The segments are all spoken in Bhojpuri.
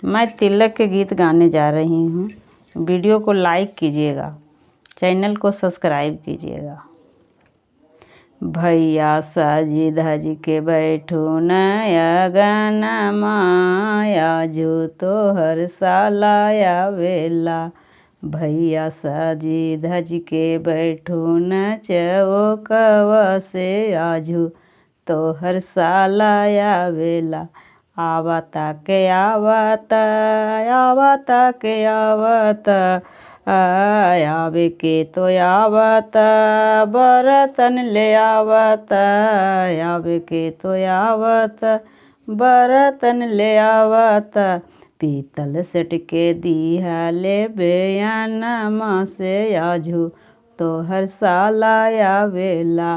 मैं तिलक के गीत गाने जा रही हूँ। वीडियो को लाइक कीजिएगा, चैनल को सब्सक्राइब कीजिएगा। भैया साजी धज के बैठू नया गाना माया जो तो हर साल आवेला। भैया साजी धज के बैठू न चौकवा से आजू तो हर साल आवेला। आवता के आवता आवता के आवता आवे के तो आवता बरतन ले आवता। आवे के तो आवता बरतन ले आवता। पीतल सेट के दिया ले बयानमा से आजू तो हर साल आवेला।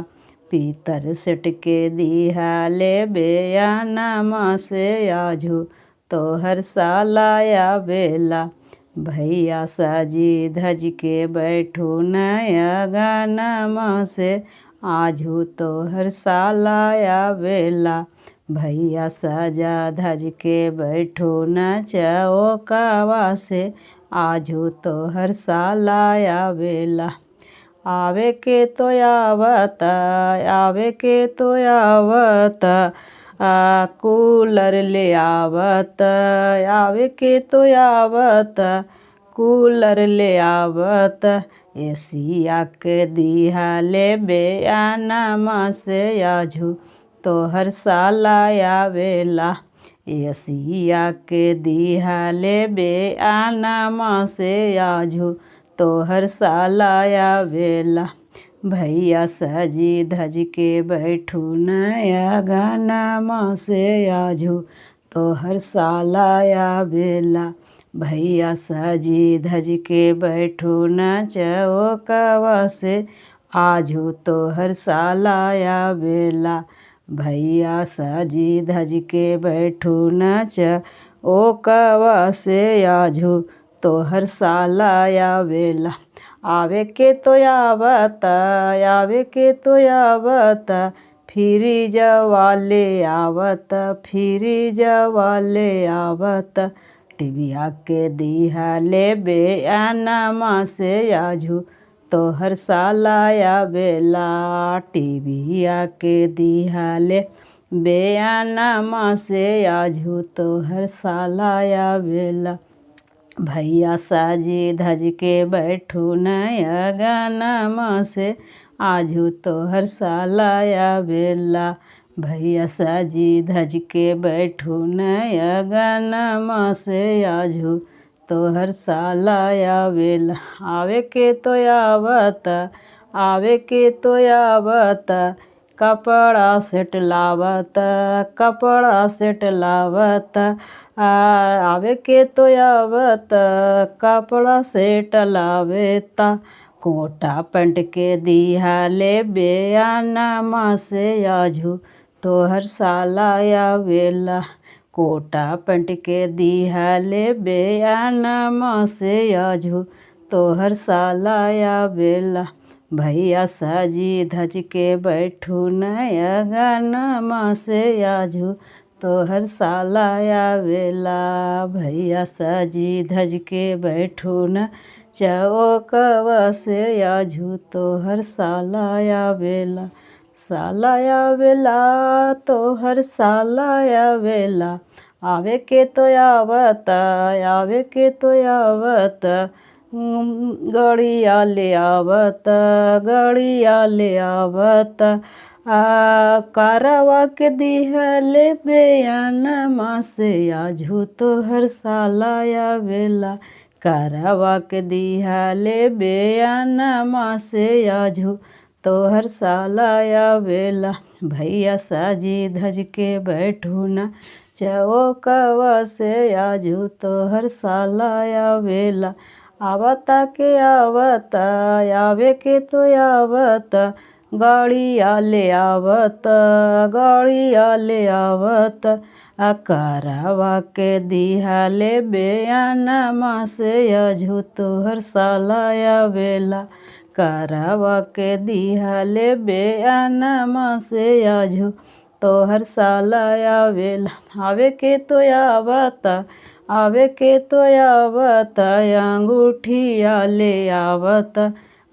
पीतल सेट के दिया ले बयानमा से आजू तो हर साल आवेला। भैया साजी धज के बैठू नया गाना से आजू तो हर साल आवेला। भैया साजा धज के बैठू न चौकवा से आजू तो हर साल आवेला। आवे के तो आवता आवे के तो आवता कूलर ले आवता। आवे के तो आवता कूलर ले आवता। एसिया के दिहा ले बयानमा से आजू तो हर साल आवेला। एसिया के दिहा ले बयानमा से आजू तो हर साल आवेला। भैया सजी धज के बैठू नया गाना से आजू तो हर साल आवेला। भैया सजी धज के बैठू न चौकवा से आजू तो हर साल आवेला। भैया सजी धज के बैठू न चौकवा से आजू तो हर साल आवेला। आवे के तो आवता आवे के तो आवता फ्रिज वाले आवता फ्रिज वाले आवता। टीविया के दिहा ले बयानमा से आजू तो हर साल आवेला। टीविया के दिहा ले बयानमा से आजू तो हर साल आवेला। भैया साजी धज के बैठू नया गाना से आजू तो हर साल आवेला। भैया साजी धज के बैठू नया गाना से आजू तो हर साल आवेला। आवे के तो आवता आवे के तो आवता कपड़ा सेट लावता कपड़ा सेट लावता। आवे के तो आवता कपड़ा सेट लावेता। कोटा पैंट के दिहा ले बयानमा से आजू तो हर साल आवेला। कोटा पैंट के दिहा ले बयानमा से आजू तो हर साल आवेला। भैया साजी धज के बैठू नया गाना से आजू तो हर साल आवेला। भैया साजी धज के बैठू न चौकवा से आजू तो हर साल आवेला। साल आवेला तो हर साल आवेला। आवे के तो आवता आवे के तो आवता गड़िया ले आवता गड़िया ले आवता। कारवा के दिहा ले बयानमा से आजू तो हर साल आवेला। कारवा के दिहा ले बयानमा से आजू तो हर साल आवेला। भैया साजी धज के बैठू न चौकवा से आजू तो हर साल आवेला। आवता के आवता आवे के तो आवता गाड़िया ले आवता गाड़िया ले आवता। कारवा के दिहा ले बयानमा से आजू तो हर साल आवेला। कारवा के दिहा ले बयानमा से आजू तो हर साल आवेला। आवे के तो आवता आवे के तो आवत अंगूठिया ले आवत,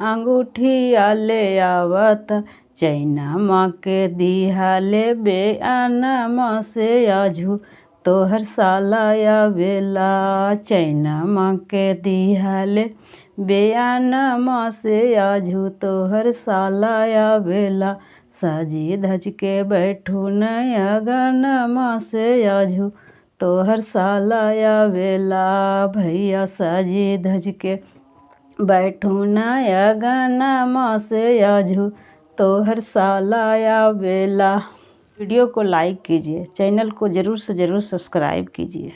अंगूठिया ले आवत। चैनमा के दिहाले बेअनमा से आजू तोहर साला आवेला। चैनमा के दिहाले बेअनमा से आजू तोहर साला आवेला। साजी धज के बैठू नया गनमा से आजू तोहर साला आवेला। भैया साजी धज के बैठू नया गनमा से आजू तोहर साला आवेला। वीडियो को लाइक कीजिए, चैनल को ज़रूर से ज़रूर सब्सक्राइब कीजिए।